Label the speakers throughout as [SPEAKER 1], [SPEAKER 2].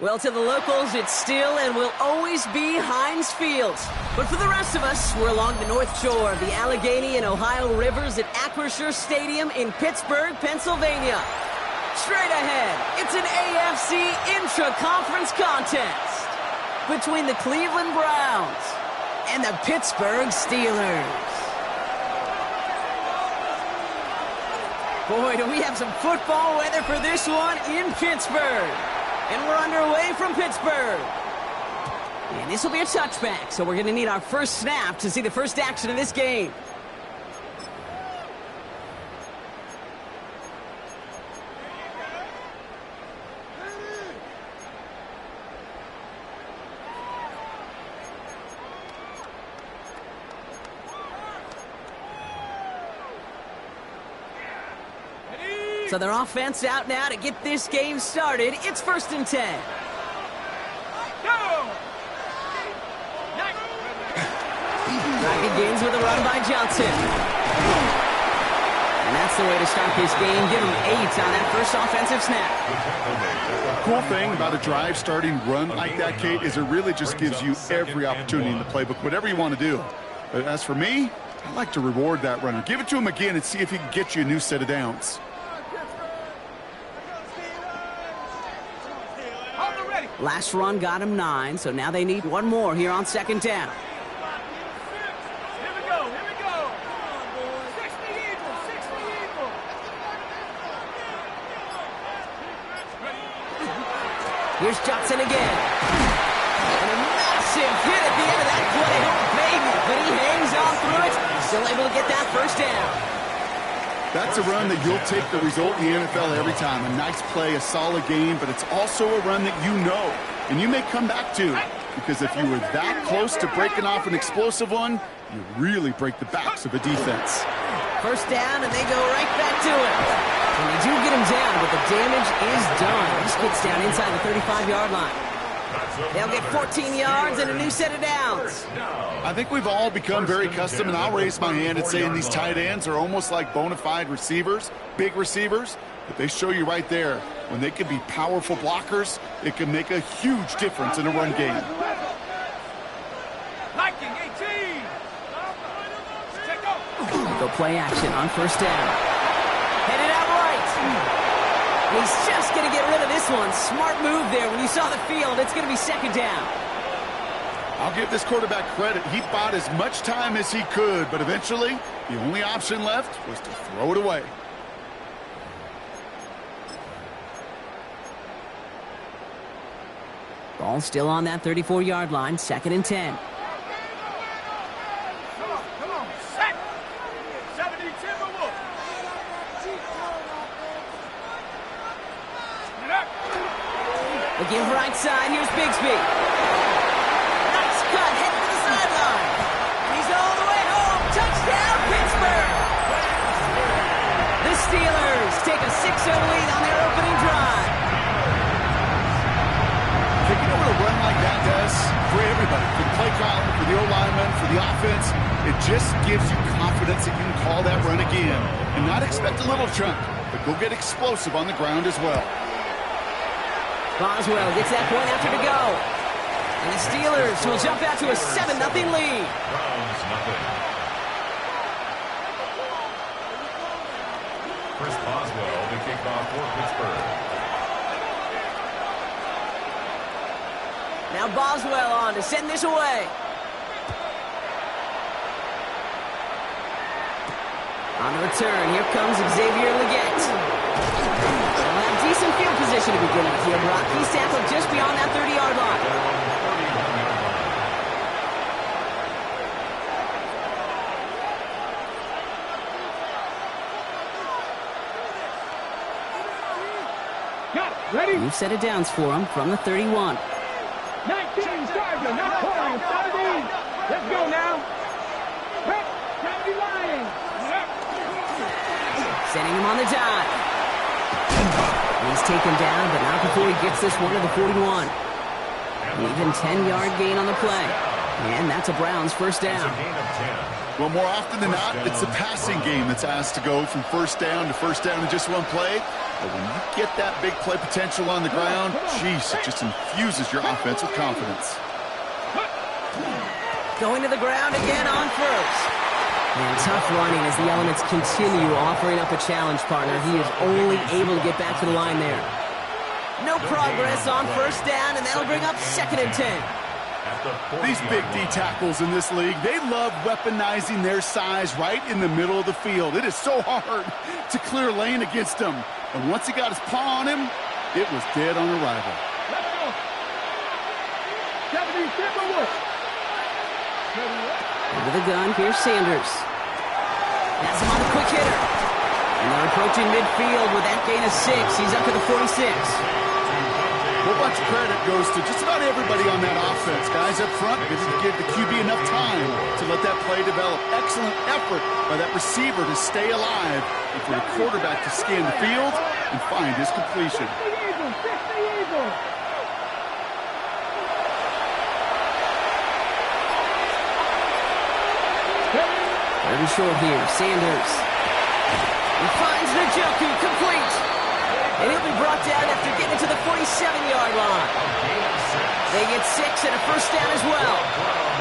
[SPEAKER 1] Well, to the locals, it's still and will always be Heinz Field. But for the rest of us, we're along the north shore of the Allegheny and Ohio rivers at Acrisure Stadium in Pittsburgh, Pennsylvania. Straight ahead, it's an AFC intra-conference contest between the Cleveland Browns and the Pittsburgh Steelers. Boy, do we have some football weather for this one in Pittsburgh. And we're underway from Pittsburgh. And this will be a touchback, so we're going to need our first snap to see the first action of this game. So their offense out now to get this game started. It's 1st and 10. Brackett gains with a run by Johnson. And that's the way to start this game. Give him 8 on that first offensive snap.
[SPEAKER 2] Cool thing about a drive starting run like that, Kate, is it really just gives you every opportunity in the playbook, whatever you want to do. But as for me, I like to reward that runner. Give it to him again and see if he can get you a new set of downs.
[SPEAKER 1] Last run got him 9, so now they need one more here on 2nd down.
[SPEAKER 3] Here we go. 60 Eagles.
[SPEAKER 1] Here's Johnson again. And a massive hit at the end of that play. Maybe, but he hangs on through it. Still able to get that first down.
[SPEAKER 2] That's a run that you'll take the result in the NFL every time. A nice play, a solid game, but it's also a run that you know, and you may come back to. Because if you were that close to breaking off an explosive one, you really break the backs of a defense.
[SPEAKER 1] First down, and they go right back to it. And they do get him down, but the damage is done. This gets down inside the 35-yard line. They'll get 14 yards and a new set of downs.
[SPEAKER 2] I think we've all become very accustomed, and I'll raise my hand and say these tight ends are almost like bona fide receivers, big receivers. But they show you right there, when they can be powerful blockers, it can make a huge difference in a run game.
[SPEAKER 3] Liking 18.
[SPEAKER 1] Go play action on first down. Headed out right. He's just going to get rid of this one. Smart move there. When you saw the field, it's going to be 2nd down.
[SPEAKER 2] I'll give this quarterback credit. He bought as much time as he could, but eventually, the only option left was to throw it away.
[SPEAKER 1] Ball still on that 34-yard line, 2nd and 10.
[SPEAKER 3] Come on. Set. 70 Timberwolves.
[SPEAKER 1] Looking right side, here's Bigsby. Nice cut, heading to the sideline. And he's all the way home. Touchdown, Pittsburgh.
[SPEAKER 2] the O-lineman, for the offense, it just gives you confidence that you can call that run again and not expect a little chunk, but go get explosive on the ground as well.
[SPEAKER 1] Boswell gets that point after to go. And the Steelers will jump out to a 7-0 lead.
[SPEAKER 4] Browns, nothing. Chris Boswell, the kickoff for Pittsburgh.
[SPEAKER 1] Now Boswell on to send this away. On the return, here comes Xavier Legette. They'll have decent field position to begin with here, Brock. He's tackled just beyond that 30-yard line.
[SPEAKER 3] Ready?
[SPEAKER 1] New set of downs for him from the 31.
[SPEAKER 3] 19, Sergeant, not pouring, 17. Let's go now. Prep, 70 Lions.
[SPEAKER 1] Sending him on the dive. He's taken down, but not before he gets this one to the 41. Even 10-yard gain on the play. And that's a Browns first down.
[SPEAKER 2] Well, more often than not, it's the passing game that's asked to go from first down in just one play. But when you get that big play potential on the ground, geez, it just infuses your offense with confidence.
[SPEAKER 1] Going to the ground again on first. And tough running as the Elements continue offering up a challenge partner. He is only able to get back to the line there. No progress on first down, and that'll bring up 2nd and 10.
[SPEAKER 2] These big D tackles in this league, they love weaponizing their size right in the middle of the field. It is so hard to clear lane against them. And once he got his paw on him, it was dead on arrival.
[SPEAKER 3] Let's go. 70 Timberwolves.
[SPEAKER 1] Into the gun, here's Sanders. That's him on the quick hitter. And they're approaching midfield with that gain of 6. He's up to the 46.
[SPEAKER 2] Well, much credit goes to just about everybody on that offense. Guys up front, they didn't give the QB enough time to let that play develop. Excellent effort by that receiver to stay alive and for the quarterback to scan the field and find his completion.
[SPEAKER 3] 60 Eagles.
[SPEAKER 1] Third and short here, Sanders. He finds Njoku, complete. And he'll be brought down after getting to the 47-yard line. They get 6 and a first down as well.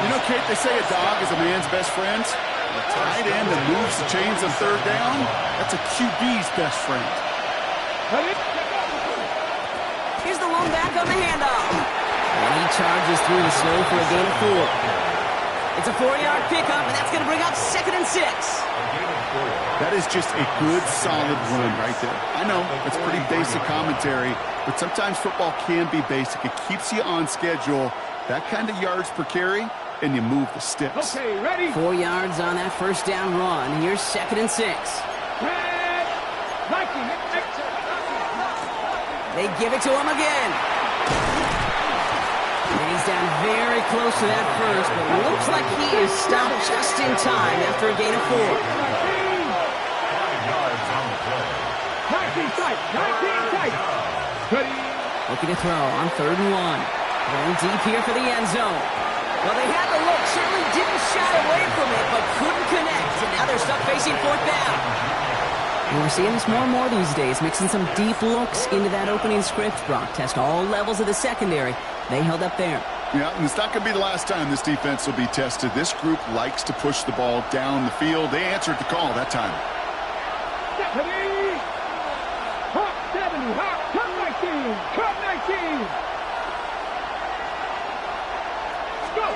[SPEAKER 2] You know, Kate, they say a dog is a man's best friend. A tight end that moves the chains on third down, that's a QB's best friend.
[SPEAKER 1] Here's the lone back on the handoff. And he charges through the snow for a gain of 4. It's a 4-yard pickup, and that's going to bring up 2nd and 6.
[SPEAKER 2] That is just a good, solid run right there. I know, it's pretty basic commentary, but sometimes football can be basic. It keeps you on schedule, that kind of yards per carry, and you move the sticks.
[SPEAKER 3] Okay, ready?
[SPEAKER 1] 4 yards on that first down run. Here's 2nd and 6.
[SPEAKER 3] Red. Viking.
[SPEAKER 1] They give it to him again. And he's down very close to that first, but it looks like he is stopped just in time after a gain of 4.
[SPEAKER 4] 5 yards on the play.
[SPEAKER 3] 19 tight. 19 tight. Ready?
[SPEAKER 1] Looking to throw on 3rd and 1. Going deep here for the end zone. Well, they had the look, certainly didn't shy away from it, but couldn't connect. And now they're stuck facing 4th down. And we're seeing this more and more these days, mixing some deep looks into that opening script. Brock test all levels of the secondary. They held up there.
[SPEAKER 2] Yeah, and it's not going to be the last time this defense will be tested. This group likes to push the ball down the field. They answered the call that time.
[SPEAKER 3] Ready? Hot 70. Hot. Cut 19. Cut 19. Go.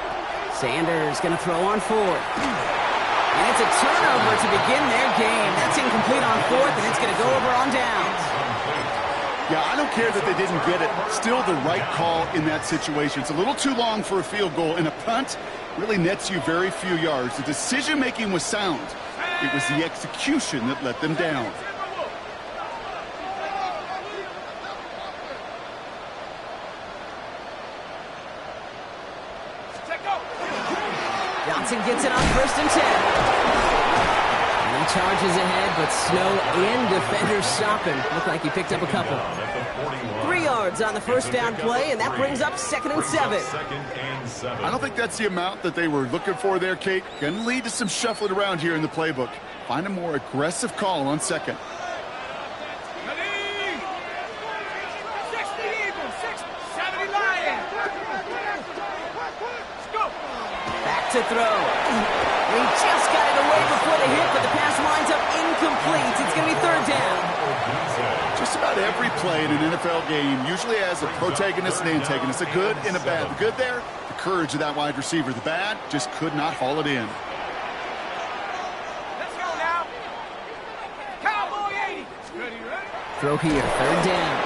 [SPEAKER 1] Sanders going to throw on 4th. And it's a turnover to begin their game. That's incomplete on 4th, and it's going to go over on downs.
[SPEAKER 2] Yeah, I don't care that they didn't get it. Still the right call in that situation. It's a little too long for a field goal, and a punt really nets you very few yards. The decision-making was sound. It was the execution that let them down.
[SPEAKER 1] Johnson gets it on 1st and 10. And he charges ahead, but snow and defenders stopping. Looked like he picked up a couple. 3 yards on the first down play, and that brings up 2nd and 7.
[SPEAKER 2] I don't think that's the amount that they were looking for there, Kate. Going to lead to some shuffling around here in the playbook. Find a more aggressive call on 2nd.
[SPEAKER 1] Back to throw. He just got it away before the hit, but the pass winds up incomplete. It's going to be 3rd down.
[SPEAKER 2] Just about every play in an NFL game usually has a protagonist and antagonist, a good and a bad. The good there, the courage of that wide receiver. The bad, just could not haul it in.
[SPEAKER 3] Let's go now. Cowboy 80.
[SPEAKER 1] Throw here, 3rd down.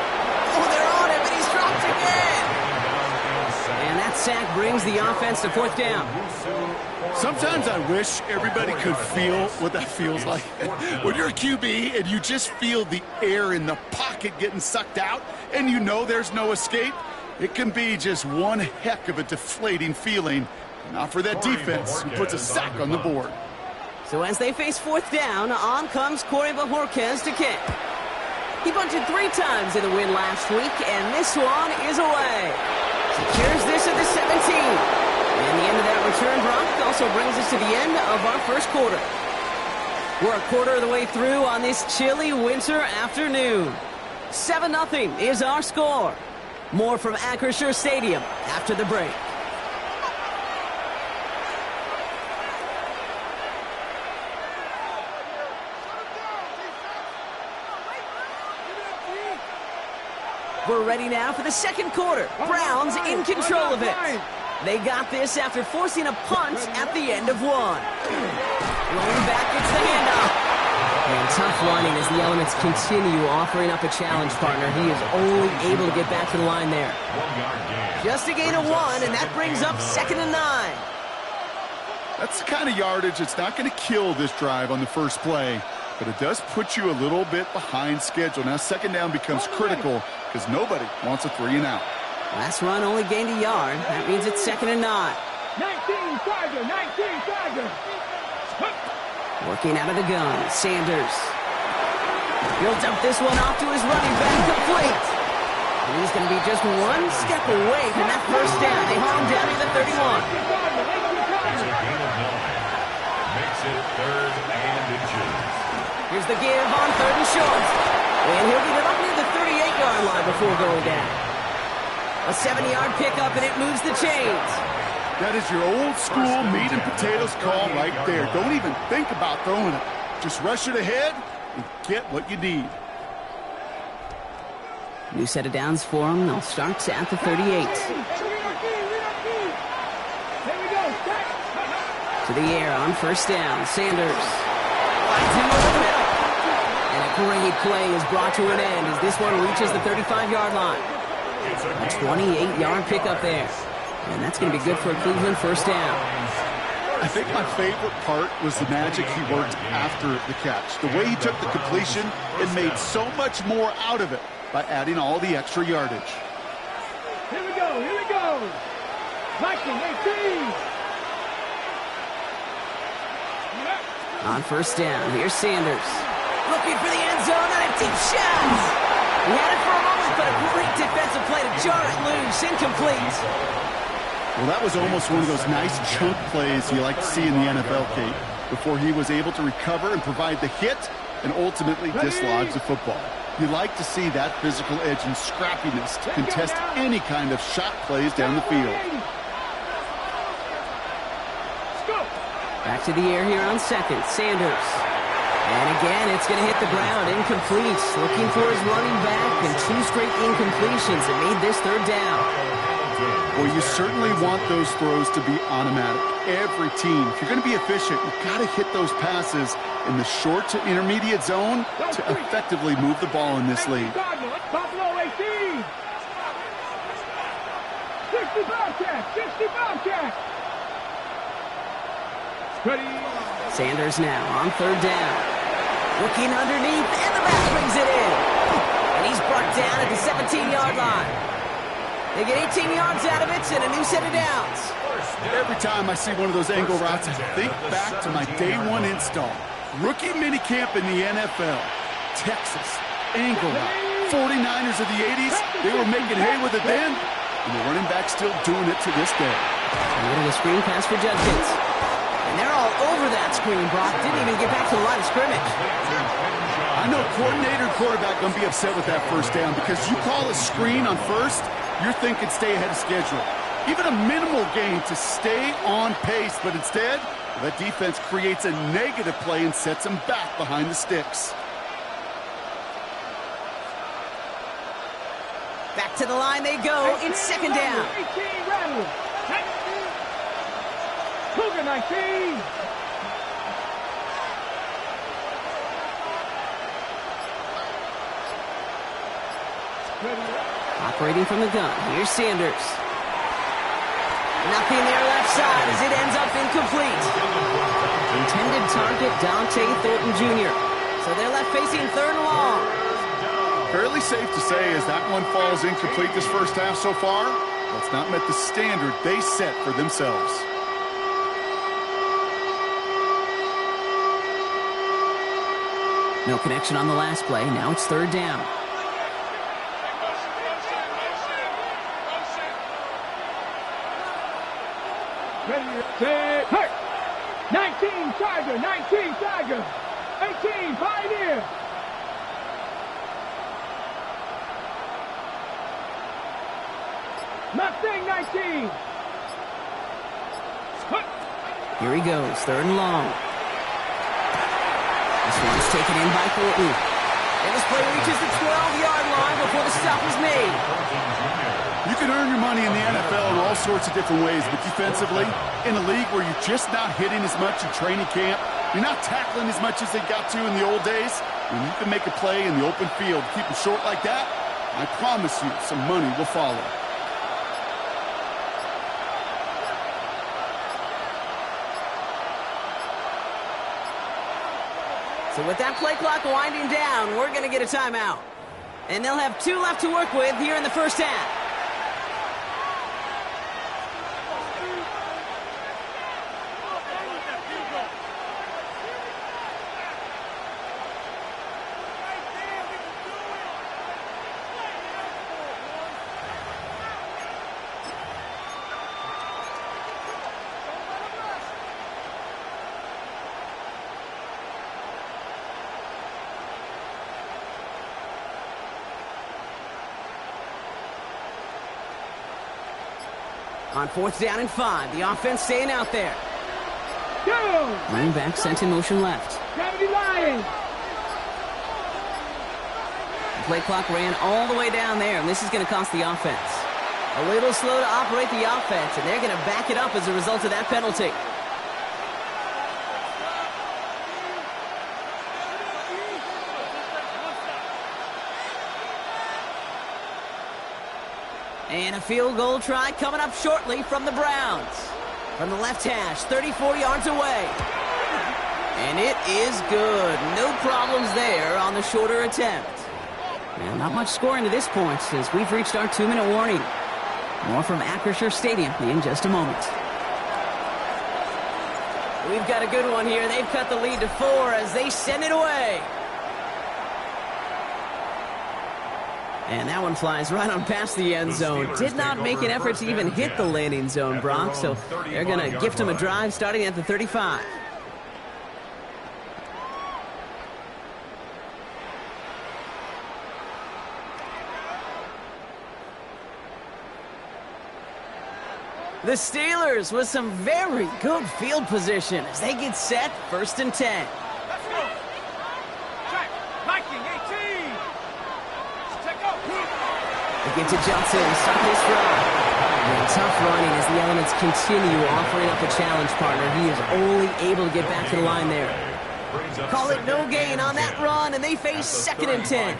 [SPEAKER 1] Oh, they're on him, and he's dropped again. And that sack brings the offense to 4th down.
[SPEAKER 2] Sometimes I wish everybody could feel what that feels like. When you're a QB and you just feel the air in the pocket getting sucked out and you know there's no escape, it can be just one heck of a deflating feeling. Not for that defense who puts a sack on the board.
[SPEAKER 1] So as they face 4th down, on comes Corey Bojorquez to kick. He bunted 3 times in the win last week, and this one is away. Secures this at the 17. And the end of that return drop also brings us to the end of our first quarter. We're a quarter of the way through on this chilly winter afternoon. 7-0 is our score. More from Acrisure Stadium after the break. We're ready now for the second quarter. Browns in control of it. They got this after forcing a punt at the end of one. Rolling back, it's the handoff. And tough lining as the Elements continue offering up a challenge partner. He is only able to get back to the line there. Just a gain of 1, and that brings up 2nd and 9.
[SPEAKER 2] That's the kind of yardage that's not going to kill this drive on the first play, but it does put you a little bit behind schedule. Now 2nd down becomes critical because nobody wants a 3 and out.
[SPEAKER 1] Last run only gained a yard. That means it's 2nd and 9.
[SPEAKER 3] 19 Tiger.
[SPEAKER 1] Working out of the gun, Sanders. He'll dump this one off to his running back, complete. And he's going to be just one step away from that first down. They haul him down to the 31.
[SPEAKER 4] It's a gain of 9. Makes it 3rd and inches.
[SPEAKER 1] Here's the give on 3rd and short. And he'll get it up near the 38-yard line before going down. A 70-yard pickup, and it moves the chains.
[SPEAKER 2] That is your old school meat and potatoes call right there. Don't even think about throwing it. Just rush it ahead and get what you need.
[SPEAKER 1] New set of downs for him. They'll start at the 38. To the air on 1st down. Sanders. And a great play is brought to an end as this one reaches the 35-yard line. A 28-yard pickup there. And that's going to be good for a Cleveland 1st down.
[SPEAKER 2] I think my favorite part was the magic he worked after the catch. The way he took the completion and made so much more out of it by adding all the extra yardage.
[SPEAKER 3] Here we go. Viking 18.
[SPEAKER 1] On 1st down, here's Sanders. Looking for the end zone and a deep shot. He had it for a moment, but a great defensive play to jar it loose. Incomplete.
[SPEAKER 2] Well, that was almost one of those nice chunk plays you like to see in the NFL, Kate, before he was able to recover and provide the hit and ultimately dislodge the football. You like to see that physical edge and scrappiness to contest any kind of shot plays down the field.
[SPEAKER 1] Back to the air here on 2nd. Sanders. And again, it's going to hit the ground. Incomplete. Looking for his running back, and 2 straight incompletions that made this 3rd down.
[SPEAKER 2] Well, you certainly want those throws to be automatic. Every team, if you're going to be efficient, you've got to hit those passes in the short to intermediate zone to effectively move the ball in this league.
[SPEAKER 3] Buffalo 18. 60 Bobcat.
[SPEAKER 1] Sanders now on 3rd down. Looking underneath, and the back brings it in. And he's brought down at the 17-yard line. They get 18 yards out of it and a new set of downs.
[SPEAKER 2] Every time I see one of those angle routes, I think back to my day 1 install. Rookie minicamp in the NFL. Texas, angle route, 49ers of the 80s, they were making hay with it then, and the running back still doing it to this day.
[SPEAKER 1] A little of a screen pass for Judkins. And they're all over that screen, Brock. Didn't even get back to the line of scrimmage.
[SPEAKER 2] I know coordinator and quarterback going to be upset with that first down because you call a screen on first, you're thinking stay ahead of schedule. Even a minimal gain to stay on pace, but instead, that defense creates a negative play and sets them back behind the sticks.
[SPEAKER 1] Back to the line they go. It's second down.
[SPEAKER 3] 18 Rattler. Cougar 19.
[SPEAKER 1] Operating from the gun. Here's Sanders. Nothing there left side as it ends up incomplete. Intended target, Dante Thornton Jr. So they're left facing third and long.
[SPEAKER 2] Fairly safe to say as that one falls incomplete this first half so far, that's not met the standard they set for themselves.
[SPEAKER 1] No connection on the last play. Now it's third down.
[SPEAKER 3] Ready, set, hurt. 19 Tiger, 19 Tiger. 18 Pioneer. Mustang 19.
[SPEAKER 1] Here he goes, third and long. This one's taken in by Thornton. And this play reaches the 12-yard line before the stop is made.
[SPEAKER 2] You can earn your money in the NFL in all sorts of different ways, but defensively, in a league where you're just not hitting as much in training camp, you're not tackling as much as they got to in the old days, when you can make a play in the open field, keep them short like that, I promise you some money will follow.
[SPEAKER 1] So with that play clock winding down, we're going to get a timeout. And they'll have 2 left to work with here in the first half. On fourth down and 5, the offense staying out there.
[SPEAKER 3] Go!
[SPEAKER 1] Running back sent in motion left.
[SPEAKER 3] Gravity Lions.
[SPEAKER 1] The play clock ran all the way down there, and this is going to cost the offense. A little slow to operate the offense, and they're going to back it up as a result of that penalty. And a field goal try coming up shortly from the Browns. From the left hash, 34 yards away. And it is good. No problems there on the shorter attempt. Well, not much scoring to this point as we've reached our 2-minute warning. More from Acrisure Stadium in just a moment. We've got a good one here. They've cut the lead to 4 as they send it away. And that one flies right on past the end zone. Did not make an effort to even hit the landing zone, Brock. So they're going to gift him a drive starting at the 35. The Steelers with some very good field position as they get set, 1st and 10.
[SPEAKER 3] Let's go. Check. Viking 18. Check out.
[SPEAKER 1] They get to Johnson, stop this drive. And tough running as the elements continue offering up a challenge partner. He is only able to get back to the line there. Call it no gain on that run, and they face 2nd and 10.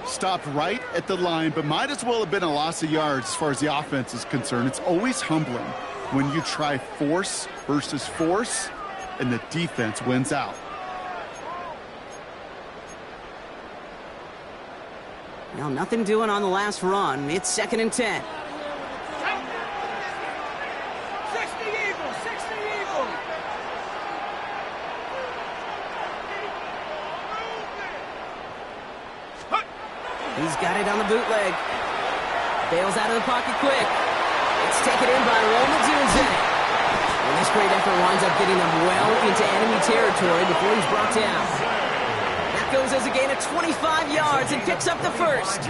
[SPEAKER 2] Stopped right at the line, but might as well have been a loss of yards as far as the offense is concerned. It's always humbling when you try force versus force, and the defense wins out.
[SPEAKER 1] Well, nothing doing on the last run. It's 2nd and 10.
[SPEAKER 3] 60 Eagles, 60 Eagles.
[SPEAKER 1] He's got it on the bootleg. Bails out of the pocket quick. It's taken in by Rome Odunze. And this great effort winds up getting them well into enemy territory before he's brought down. That goes as a gain of 25 yards and picks up the first.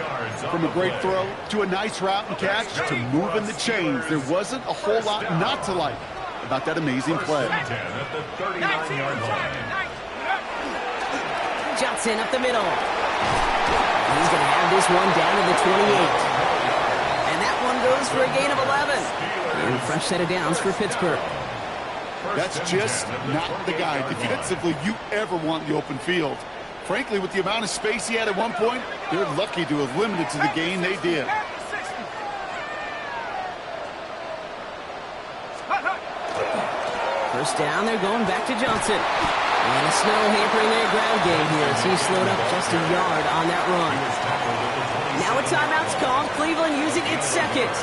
[SPEAKER 2] From a great throw to a nice route and catch to moving the chains, there wasn't a whole lot not to like about that amazing play.
[SPEAKER 4] At the 39-yard line.
[SPEAKER 1] Johnson up the middle. He's going to have this one down to the 28. And that one goes for a gain of 11. And a fresh set of downs for Pittsburgh.
[SPEAKER 2] That's just not the guy defensively you ever want in the open field. Frankly, with the amount of space he had at one point, they're lucky to have limited to the gain they did.
[SPEAKER 1] First down, they're going back to Johnson. And a snow hampering their ground game here as he slowed up just a yard on that run. Now a timeout's called. Cleveland using its second.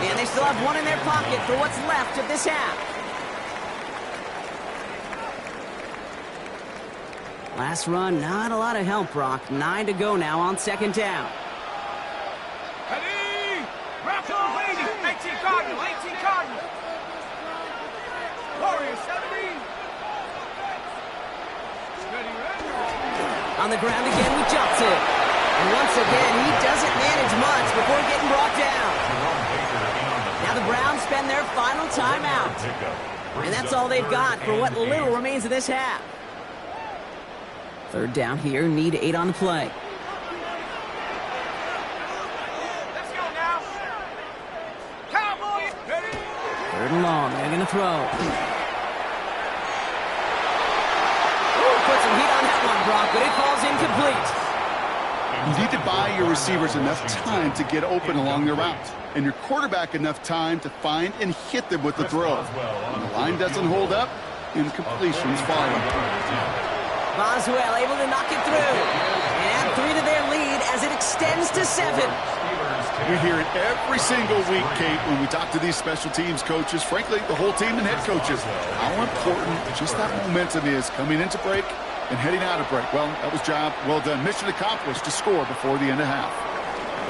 [SPEAKER 1] And they still have one in their pocket for what's left of this half. Last run, not a lot of help, Brock. 9 to go now on second down.
[SPEAKER 3] Ready! Rocco, 18 Cardinal, 18 Cardinal. Warriors, 17.
[SPEAKER 1] On the ground again with Johnson. And once again, he doesn't manage much before getting brought down. Now the Browns spend their final timeout. And that's all they've got for what little remains of this half. Third down here, need 8 on the play.
[SPEAKER 3] Let's go now. Cowboys, ready?
[SPEAKER 1] Third and long, they're going to throw. Ooh, put some heat on that one, Brock, but it falls incomplete.
[SPEAKER 2] You need to buy your receivers enough time to get open along their route, and your quarterback enough time to find and hit them with the throw. When the line doesn't hold up, incompletions follow.
[SPEAKER 1] Boswell able to knock it through. And 3 to their lead as it extends to 7.
[SPEAKER 2] We hear it every single week, Kate, when we talk to these special teams coaches, frankly, the whole team and head coaches, how important just that momentum is coming into break and heading out of break. Well, that was job well done. Mission accomplished to score before the end of half.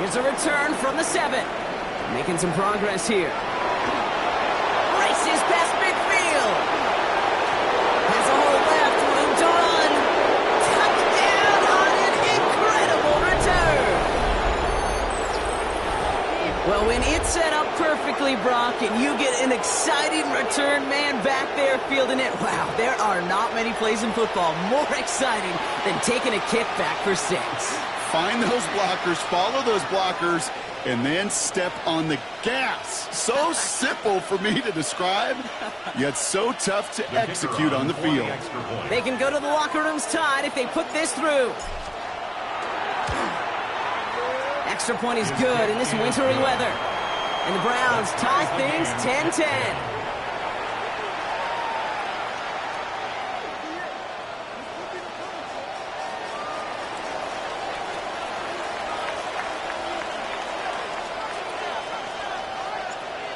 [SPEAKER 1] Here's a return from the 7. Making some progress here. Races past midfield. Has a hole left, room to run. Touchdown on an incredible return. Well, when it's set up perfectly, Brock, and you get an exciting return man back there fielding it, wow, there are not many plays in football more exciting than taking a kick back for 6.
[SPEAKER 2] Find those blockers, follow those blockers, and then step on the gas. So simple for me to describe, yet so tough to execute on the field.
[SPEAKER 1] They can go to the locker rooms tied if they put this through. Extra point is good in this wintry weather. And the Browns tie things 10-10.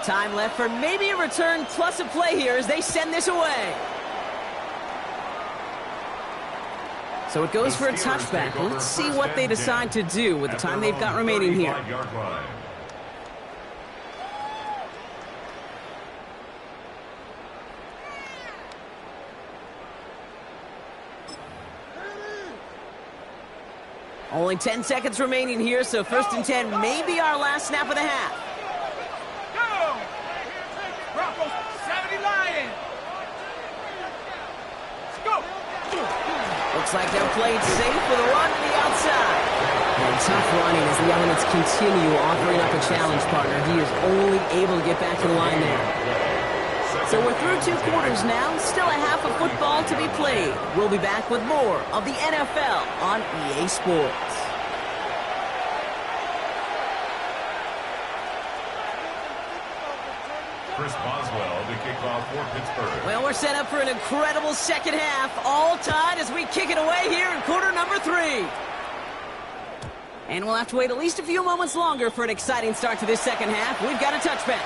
[SPEAKER 1] Time left for maybe a return plus a play here as they send this away. So it goes for a touchback. Let's see what they decide to do with the time they've got remaining here. Only 10 seconds remaining here, so 1st and 10 may be our last snap of the half.
[SPEAKER 3] Broncos, 70 Lions. Let's go.
[SPEAKER 1] Looks like they're played safe with a run to the outside. And tough running as the elements continue offering up a challenge partner. He is only able to get back to the line there. So we're through 2 quarters now. Still a half of football to be played. We'll be back with more of the NFL on EA Sports.
[SPEAKER 4] Chris Boswell to kick off for Pittsburgh.
[SPEAKER 1] Well, we're set up for an incredible second half. All tied as we kick it away here in quarter number 3. And we'll have to wait at least a few moments longer for an exciting start to this second half. We've got a touchback.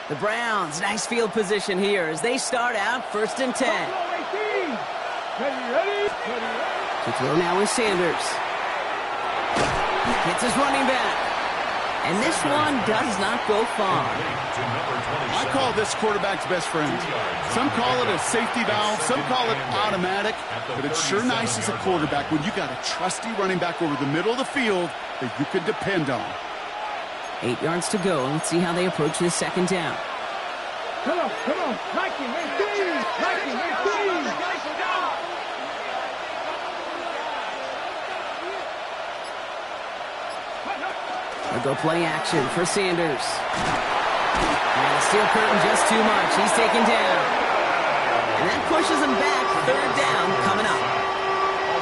[SPEAKER 1] The Browns, nice field position here as they start out 1st and 10.
[SPEAKER 3] Ready.
[SPEAKER 1] To throw now is Sanders. Hits his running back. And this one does not go far.
[SPEAKER 2] I call this quarterback's best friend. Some call it a safety valve, some call it automatic, but it's sure nice as a quarterback when you got a trusty running back over the middle of the field that you can depend on.
[SPEAKER 1] 8 yards to go. Let's see how they approach this 2nd down.
[SPEAKER 3] Come on. Nike,
[SPEAKER 1] They'll go play action for Sanders. And the steel curtain just too much. He's taken down. And that pushes him back. 3rd down coming up.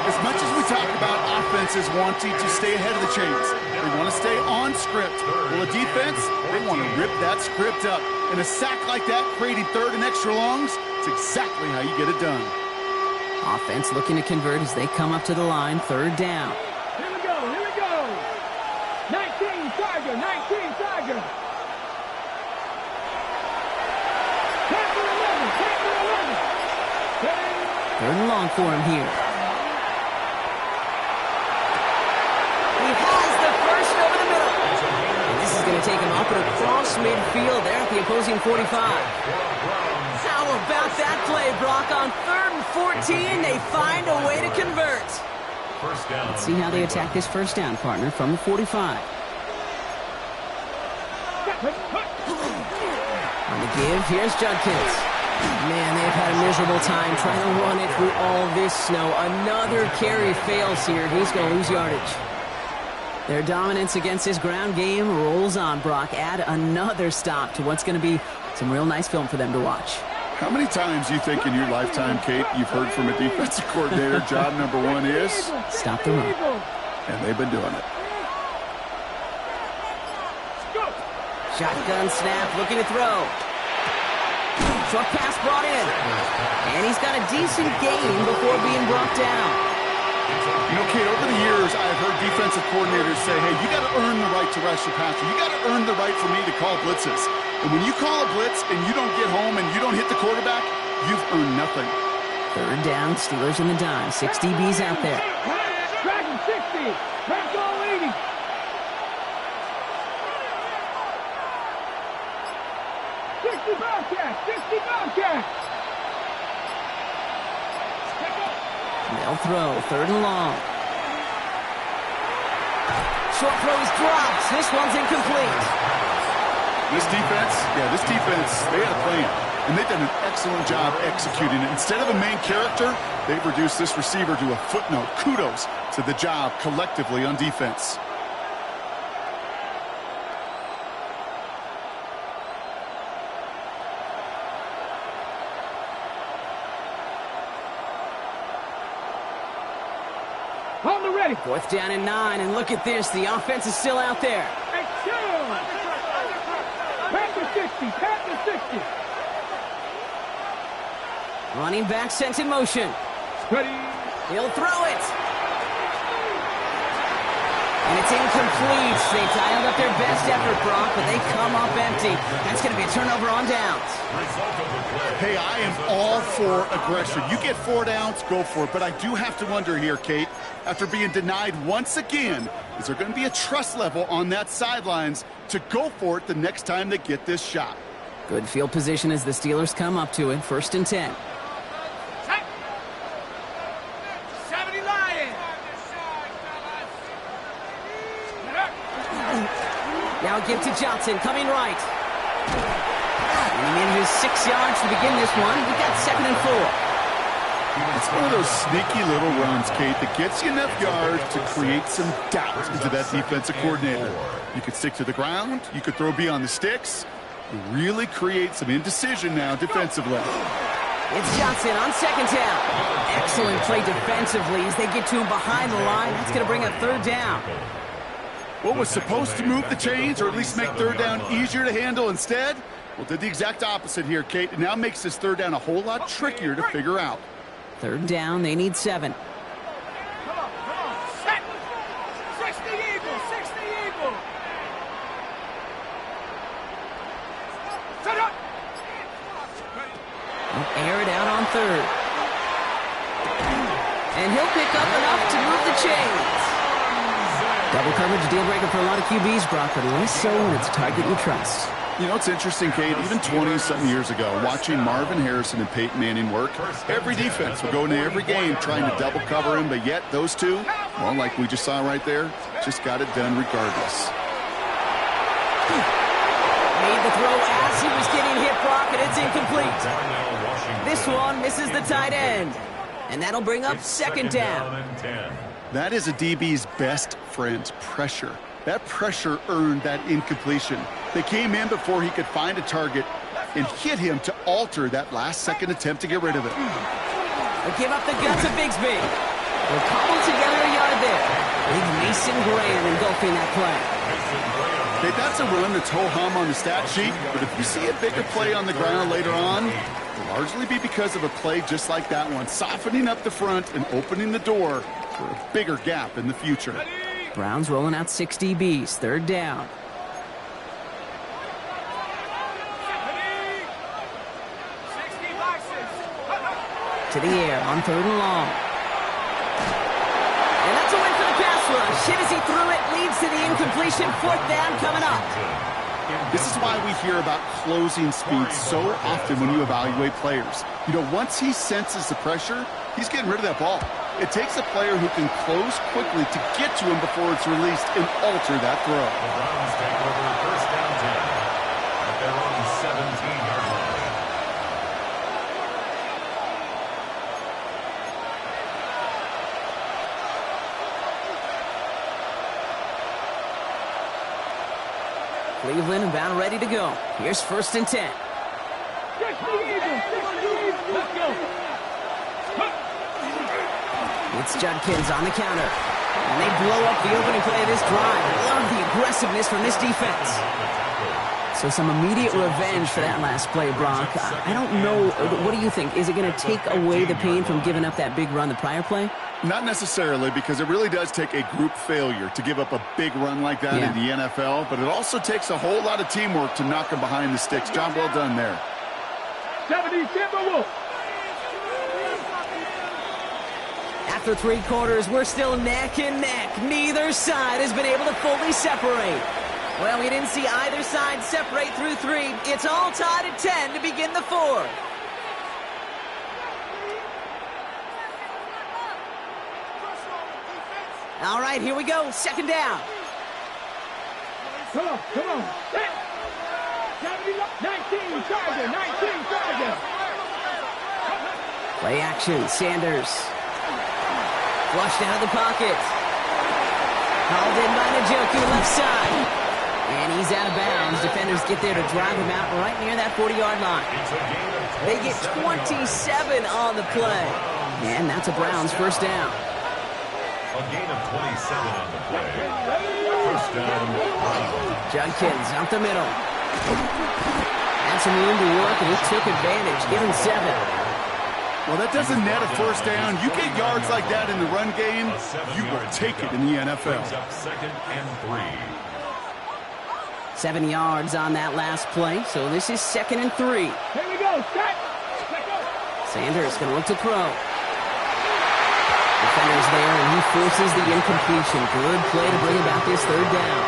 [SPEAKER 2] As much as we talk about offenses wanting to stay ahead of the chains, they want to stay on script. Well, a defense, they want to rip that script up. And a sack like that, creating 3rd and extra longs, it's exactly how you get it done.
[SPEAKER 1] Offense looking to convert as they come up to the line. 3rd down.
[SPEAKER 3] Here we go. 19 Tiger. Tackle 11.
[SPEAKER 1] 3rd and long for him here. He has the first over the middle. And this is going to take him up and across midfield there at the opposing 45. How about that play, Brock? On 3rd and 14, they find a way to convert.
[SPEAKER 4] First down.
[SPEAKER 1] Let's see how they attack this 1st down, partner, from the 45. On the give, here's Judkins. Man, they've had a miserable time trying to run it through all this snow. Another carry fails here. He's going to lose yardage. Their dominance against his ground game rolls on, Brock. Add another stop to what's going to be some real nice film for them to watch.
[SPEAKER 2] How many times do you think in your lifetime, Kate, you've heard from a defensive coordinator, job number 1 is?
[SPEAKER 1] Stop the run.
[SPEAKER 2] And they've been doing it.
[SPEAKER 1] Shotgun snap, looking to throw. Short pass brought in. And he's got a decent gain before being brought down.
[SPEAKER 2] You know, Kate, over the years, I've heard defensive coordinators say, hey, you got to earn the right to rush the passer. You got to earn the right for me to call blitzes. And when you call a blitz and you don't get home and you don't hit the quarterback, you've earned nothing.
[SPEAKER 1] 3rd down, Steelers in the dime. 6 DBs out there.
[SPEAKER 3] Dragon 60. Back all 80. Bobcat.
[SPEAKER 1] They'll throw. 3rd and long. Short throw is dropped. This one's incomplete.
[SPEAKER 2] This defense, they had a plan. And they've done an excellent job executing it. Instead of a main character, they've reduced this receiver to a footnote. Kudos to the job collectively on defense.
[SPEAKER 3] On the ready.
[SPEAKER 1] 4th down and 9, and look at this. The offense is still out there.
[SPEAKER 3] Panther 60.
[SPEAKER 1] Running back sent in motion.
[SPEAKER 3] Ready.
[SPEAKER 1] He'll throw it. And it's incomplete. They dialed up their best effort, Brock, but they come up empty. That's going to be a turnover on downs.
[SPEAKER 2] Hey, I am all for aggression. You get 4 downs, go for it. But I do have to wonder here, Kate, after being denied once again, is there going to be a trust level on that sidelines to go for it the next time they get this shot?
[SPEAKER 1] Good field position as the Steelers come up to it. 1st and 10.
[SPEAKER 3] 70 Lions.
[SPEAKER 1] Now give to Johnson, coming right. And in his 6 yards to begin this one. We got 2nd and 4.
[SPEAKER 2] It's one of those sneaky little runs, Kate, that gets you enough yards to create some doubt into that defensive coordinator. You could stick to the ground. You could throw beyond the sticks. You really create some indecision now defensively.
[SPEAKER 1] It's Johnson on 2nd down. Excellent play defensively as they get to him behind the line. That's going to bring up 3rd down.
[SPEAKER 2] What was supposed to move the chains or at least make 3rd down easier to handle instead? Well, did the exact opposite here, Kate. It now makes this 3rd down a whole lot trickier to figure out.
[SPEAKER 1] 3rd down, they need 7.
[SPEAKER 3] Come on. Set. 60 Eagles. Set up.
[SPEAKER 1] Air it out on third. And he'll pick up enough to move the chains. Double coverage deal breaker for a lot of QBs, Brock, but less so when it's a target you trust.
[SPEAKER 2] You know, it's interesting, Kate, even 20-something years ago, watching Marvin Harrison and Peyton Manning work, every defense would go into every game trying to double cover him, but yet those two, well, like we just saw right there, just got it done regardless.
[SPEAKER 1] Made the throw as he was getting hit, Brock, and it's incomplete. This one misses the tight end, and that'll bring up second down.
[SPEAKER 2] That is a DB's best friend, pressure. That pressure earned that incompletion. They came in before he could find a target and hit him to alter that last-second attempt to get rid of it.
[SPEAKER 1] They give up the guts of Bigsby. They'll cobble together a yard there. Big Mason Graham engulfing that play.
[SPEAKER 2] Okay, that's a run that's ho-hum on the stat sheet, but if you see a bigger play on the ground later on, it'll largely be because of a play just like that one, softening up the front and opening the door for a bigger gap in the future.
[SPEAKER 1] Browns rolling out 6 DBs, third down. To the air on third and long. And that's a win for the pass rush. Hit as he threw it, leads to the incompletion. Fourth down coming up.
[SPEAKER 2] This is why we hear about closing speed so often when you evaluate players. You know, once he senses the pressure, he's getting rid of that ball. It takes a player who can close quickly to get to him before it's released and alter that throw.
[SPEAKER 4] The Browns take over first down 10 at their own 17-yard line.
[SPEAKER 1] Cleveland about ready to go. Here's first and 10.
[SPEAKER 3] Let's go.
[SPEAKER 1] It's Judkins on the counter. And they blow up the opening play of this drive. Love the aggressiveness from this defense. So some immediate revenge for that last play, Brock. I don't know. What do you think? Is it going to take away the pain from giving up that big run the prior play?
[SPEAKER 2] Not necessarily, because it really does take a group failure to give up a big run like that in the NFL, but it also takes a whole lot of teamwork to knock them behind the sticks. Job well done there.
[SPEAKER 3] 70 Timberwolves.
[SPEAKER 1] After 3 quarters, we're still neck and neck. Neither side has been able to fully separate. Well, we didn't see either side separate through 3. It's all tied at 10 to begin the 4th. All right, here we go. Second down.
[SPEAKER 3] Come on. 19 Charger.
[SPEAKER 1] Play action, Sanders. Flushed out of the pocket. Hauled in by Njoku, left side. And he's out of bounds. Defenders get there to drive him out right near that 40-yard line. They get 27 on the play. And that's a Browns first down.
[SPEAKER 4] A gain of 27 on the play. First down, Browns.
[SPEAKER 1] Judkins out the middle. Had some room to work, and he took advantage. Give him 7.
[SPEAKER 2] Well, that doesn't net a first down. You get yards like that in the run game, you will take it in the NFL.
[SPEAKER 4] Up second and 3.
[SPEAKER 1] 7 yards on that last play, so this is second and 3.
[SPEAKER 3] Here we go. Set.
[SPEAKER 1] Sanders going to look to throw. Defenders there, and he forces the incompletion. Good play to bring about this third down.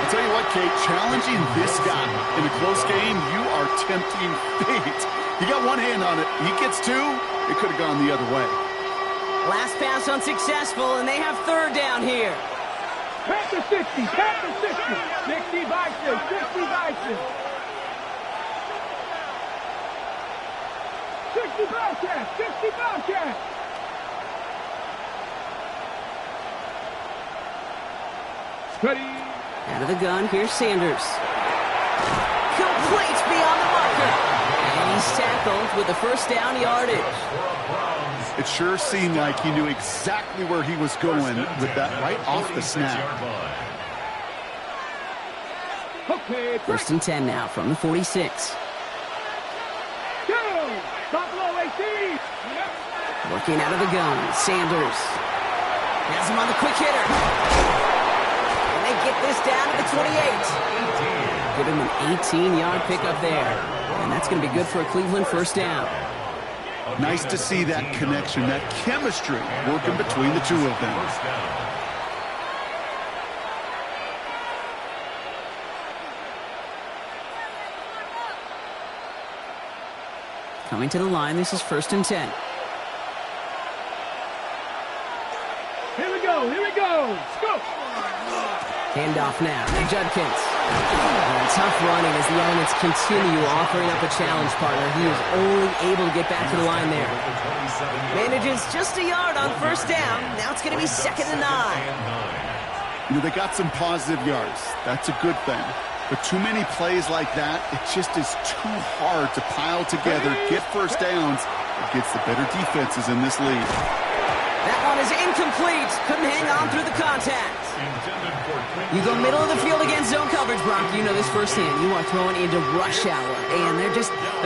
[SPEAKER 2] I'll tell you what, Kate, challenging this guy in a close game, you are tempting fate. He got one hand on it. He gets 2. It could have gone the other way.
[SPEAKER 1] Last pass unsuccessful, and they have third down here.
[SPEAKER 3] Back to 60. 60 Bison. 60 Bison. 60 Bobcats. 60 Bobcats. Ready.
[SPEAKER 1] Out of the gun, here's Sanders. Complete beyond the marker. And he's tackled with the first down yardage.
[SPEAKER 2] It sure seemed like he knew exactly where he was going with that right off the snap.
[SPEAKER 3] Okay.
[SPEAKER 1] First and 10 now from the 46.
[SPEAKER 3] Go. Buffalo 18.
[SPEAKER 1] Working out of the gun, Sanders. Has him on the quick hitter. And they get this down to the 28. Give him an 18-yard pickup there. And that's going to be good for a Cleveland first down.
[SPEAKER 2] Nice to see that connection, that chemistry working between the two of them.
[SPEAKER 4] First down.
[SPEAKER 1] Coming to the line, this is 1st and 10.
[SPEAKER 3] Here we go, here we go. Let's go.
[SPEAKER 1] Handoff now to Judkins. And tough running as the elements continue offering up a challenge partner. He is only able to get back to the line there. Manages just a yard on 1st down. Now it's going to be 2nd and 9.
[SPEAKER 2] You know, they got some positive yards. That's a good thing. But too many plays like that, it just is too hard to pile together, get first downs against the better defenses in this league.
[SPEAKER 1] That one is incomplete. Couldn't hang on through the contact. You go middle of the field against zone coverage, Brock. You know this firsthand. You are throwing into rush hour, and there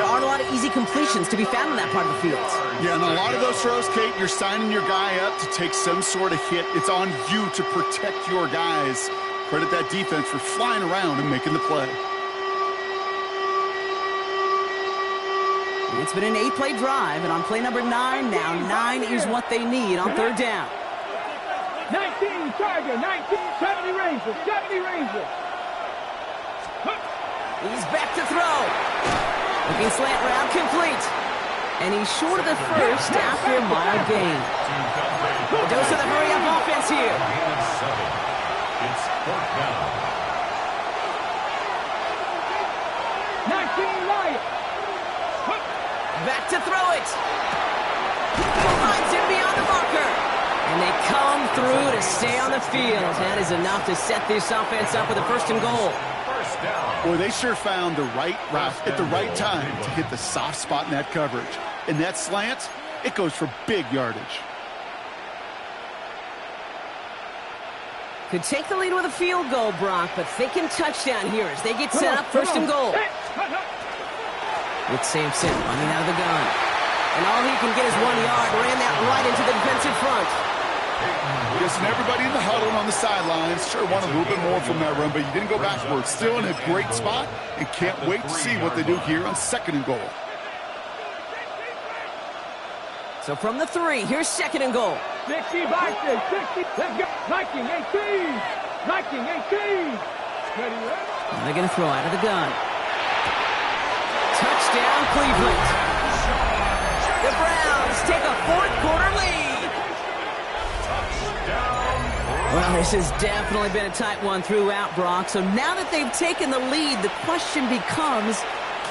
[SPEAKER 1] aren't a lot of easy completions to be found in that part of the field.
[SPEAKER 2] Yeah, and a lot of those throws, Kate, you're signing your guy up to take some sort of hit. It's on you to protect your guys. Credit that defense for flying around and making the play.
[SPEAKER 1] It's been an 8-play drive, and on play number 9 now, 9 is what they need on 3rd down.
[SPEAKER 3] 19 Charger, 19, 70 Rangers, 70 Rangers.
[SPEAKER 1] He's back to throw. Looking slant route complete. And he's short of the first after a mile gain. A dose of the hurry-up offense here.
[SPEAKER 4] It's 4th down.
[SPEAKER 3] 19 Lions.
[SPEAKER 1] Back to throw it. Finds him beyond the marker. And they come through to stay on the field. That is enough to set this offense up with a 1st and goal.
[SPEAKER 4] First down.
[SPEAKER 2] Boy, they sure found the right route at the right time to hit the soft spot in that coverage. And that slant, it goes for big yardage.
[SPEAKER 1] Could take the lead with a field goal, Brock, but thinking touchdown here as they get set up 1st and goal. With Sampson running out of the gun. And all he can get is 1 yard. Ran that right into the defensive front.
[SPEAKER 2] Yes, and everybody in the huddle and on the sidelines sure want a little bit more from that run, but you didn't go backwards. Still in a great spot and can't wait to see what they do here on 2nd and goal.
[SPEAKER 1] So from the 3, here's 2nd and goal.
[SPEAKER 3] 60 Vikings, 60. Let's go. Viking 18. Viking 18. Ready, ready.
[SPEAKER 1] They're going to throw out of the gun. Touchdown, Cleveland. The Browns take a 4th quarter lead. Well, this has definitely been a tight one throughout, Brock. So now that they've taken the lead, the question becomes,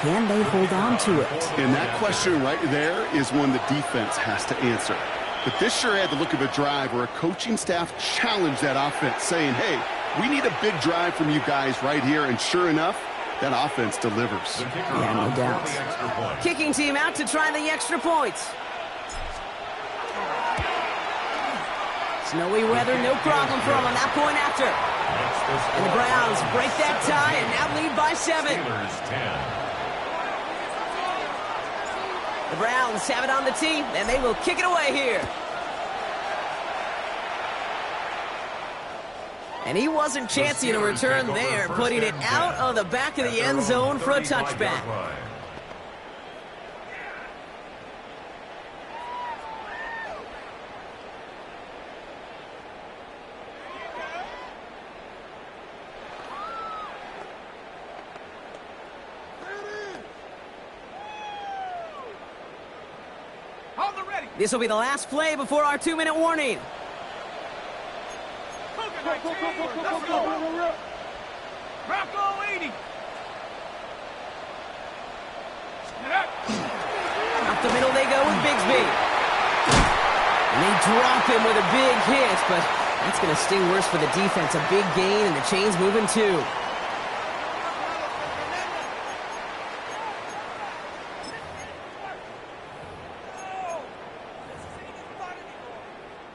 [SPEAKER 1] can they hold on to it?
[SPEAKER 2] And that question right there is one the defense has to answer. But this sure had the look of a drive where a coaching staff challenged that offense, saying, hey, we need a big drive from you guys right here. And sure enough, that offense delivers.
[SPEAKER 1] Yeah, no doubt. Kicking team out to try the extra points. Snowy weather, no problem for them on that point after. And the Browns break that tie and now lead by 7. The Browns have it on the tee, and they will kick it away here. And he wasn't chancing a return there, putting it out of the back of the end zone for a touchback. This will be the last play before our 2-minute warning.
[SPEAKER 3] Rocco 80.
[SPEAKER 1] Up the middle they go with Bigsby. And they drop him with a big hit, but that's going to sting worse for the defense. A big gain, and the chain's moving too.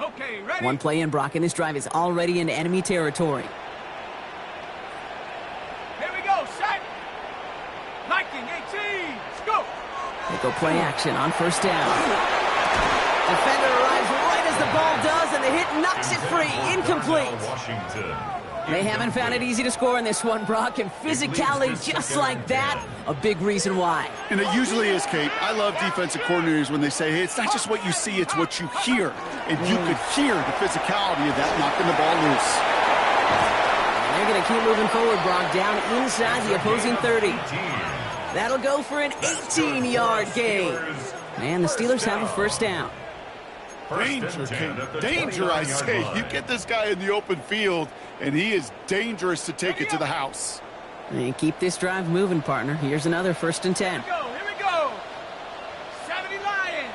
[SPEAKER 3] Okay, ready?
[SPEAKER 1] One play in, Brock, and this drive is already into enemy territory.
[SPEAKER 3] Here we go, set. Viking 18. Let's go.
[SPEAKER 1] They go play action on 1st down. Defender arrives right as the ball does, and the hit knocks it free. Incomplete.
[SPEAKER 4] Washington.
[SPEAKER 1] They haven't found it easy to score in this one, Brock, and physicality just like that, a big reason why.
[SPEAKER 2] And it usually is, Kate. I love defensive coordinators when they say, hey, it's not just what you see, it's what you hear. And you could hear the physicality of that knocking the ball loose.
[SPEAKER 1] And they're going to keep moving forward, Brock, down inside the opposing 30. That'll go for an 18-yard gain. And the Steelers have a first down.
[SPEAKER 2] Danger, Kate. Danger, I say. You get this guy in the open field, and he is dangerous to take it to the house.
[SPEAKER 1] And keep this drive moving, partner. Here's another 1st and 10.
[SPEAKER 3] Here we go. 70 Lions.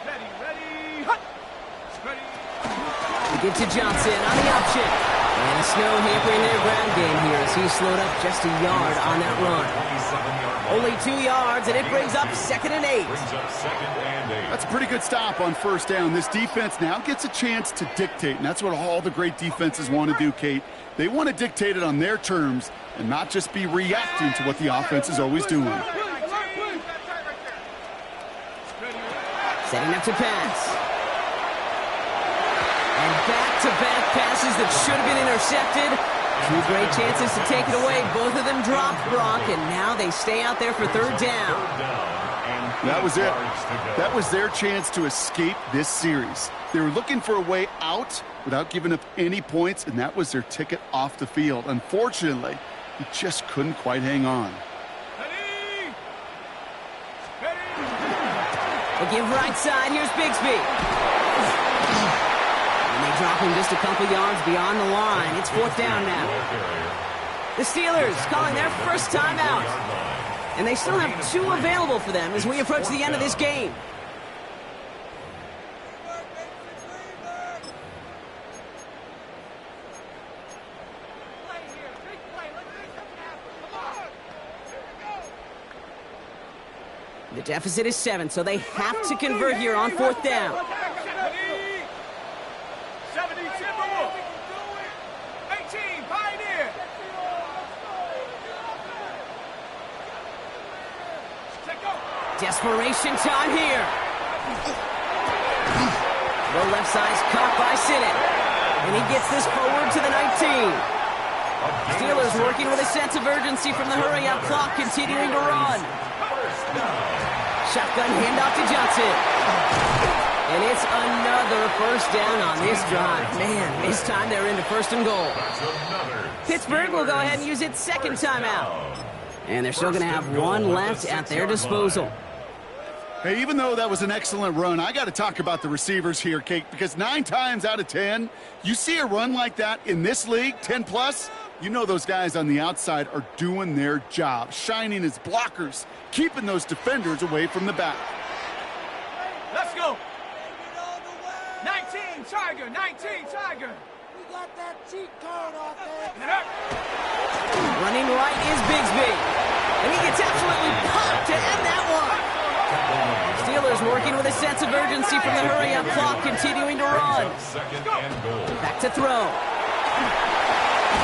[SPEAKER 3] Ready. Hut. Ready.
[SPEAKER 1] We get to Johnson on the option. And a snow hampering their ground game here as he slowed up just a yard on that run. Only 2 yards, and it brings up 2nd and 8.
[SPEAKER 2] That's a pretty good stop on first down. This defense now gets a chance to dictate, and that's what all the great defenses want to do, Kate. They want to dictate it on their terms and not just be reacting to what the offense is always doing.
[SPEAKER 1] Setting up to pass. And back-to-back passes that should have been intercepted. 2 great chances to take it away. Both of them dropped, Brock, and now they stay out there for 3rd down.
[SPEAKER 2] That was it. That was their chance to escape this series. They were looking for a way out without giving up any points, and that was their ticket off the field. Unfortunately, he just couldn't quite hang on.
[SPEAKER 1] They give right side. Here's Bigsby. They drop him just a couple yards beyond the line. It's 4th down now. The Steelers calling their first timeout. And they still have 2 available for them as we approach the end of this game. The deficit is 7, so they have to convert here on 4th down.
[SPEAKER 3] 70 Timberwolves. 18 Pioneer.
[SPEAKER 1] Desperation time here. The left side's caught by Sinnott. And he gets this forward to the 19. Steelers working with a sense of urgency from the hurry-up clock, continuing to run. Shotgun handoff to Johnson. And it's another first down on this drive. Man, this time they're into 1st and goal. Pittsburgh will go ahead and use its 2nd timeout. And they're still going to have 1 left at their disposal.
[SPEAKER 2] Hey, even though that was an excellent run, I got to talk about the receivers here, Kate, because 9 times out of 10, you see a run like that in this league, 10+, you know those guys on the outside are doing their job, shining as blockers, keeping those defenders away from the back.
[SPEAKER 3] Let's go. 19 Tiger. We got that cheat code off there.
[SPEAKER 1] Running right is Bigsby. And he gets absolutely popped to end that one. Steelers working with a sense of urgency from the hurry-up clock, continuing to run. Back to throw.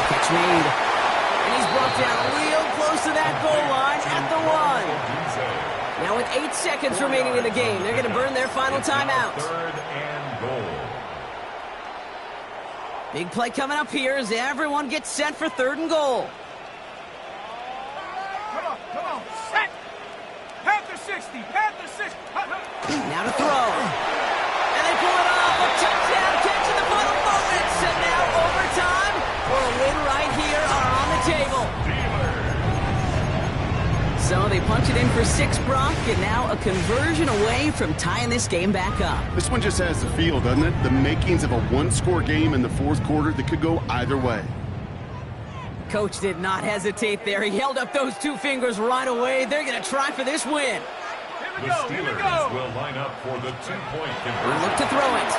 [SPEAKER 1] Catch made. And he's brought down real close to that goal line at the 1. Now with 8 seconds remaining in the game, they're going to burn their final timeout.
[SPEAKER 4] 3rd and goal.
[SPEAKER 1] Big play coming up here as everyone gets set for 3rd and goal.
[SPEAKER 3] Come on. Set. Panther 60.
[SPEAKER 1] Now to throw. And they pull it off. A touchdown catch in the final moments. And now overtime or a win right here are on the table. So they punch it in for 6, Brock, and now a conversion away from tying this game back up.
[SPEAKER 2] This one just has the feel, doesn't it? The makings of a 1-score game in the 4th quarter that could go either way.
[SPEAKER 1] Coach did not hesitate there. He held up those 2 fingers right away. They're going to try for this win.
[SPEAKER 4] The Steelers will line up for the 2-point conversion.
[SPEAKER 1] Look to throw it.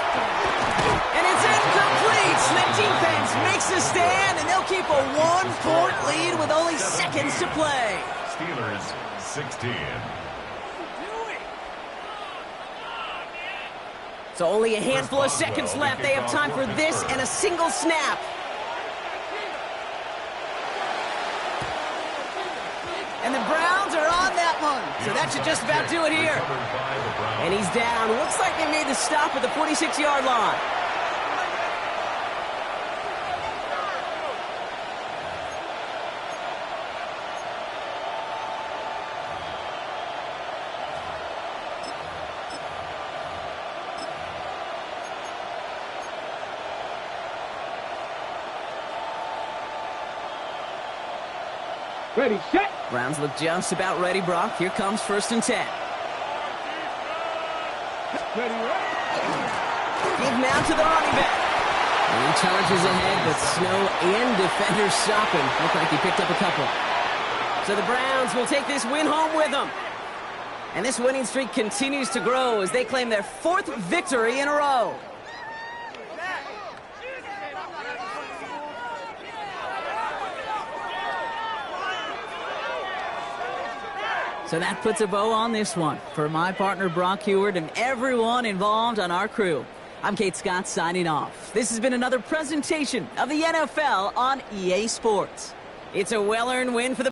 [SPEAKER 1] And it's incomplete. The defense makes a stand, and they'll keep a 1-point lead with only seconds to play.
[SPEAKER 4] Steelers 16.
[SPEAKER 1] So only a handful of seconds left. They have time for this and a single snap. And the Browns are on that one. So that should just about do it here.
[SPEAKER 4] Recovered by the Browns.
[SPEAKER 1] And he's down. Looks like they made the stop at the 46-yard line.
[SPEAKER 3] Ready, set.
[SPEAKER 1] Browns look just about ready, Brock. Here comes 1st and 10.
[SPEAKER 3] Ready, ready.
[SPEAKER 1] Give now to the running back. And he charges ahead, but Snow and defenders stop him. Look like he picked up a couple. So the Browns will take this win home with them. And this winning streak continues to grow as they claim their 4th victory in a row. So that puts a bow on this one. For my partner, Brock Huard, and everyone involved on our crew, I'm Kate Scott signing off. This has been another presentation of the NFL on EA Sports. It's a well-earned win for the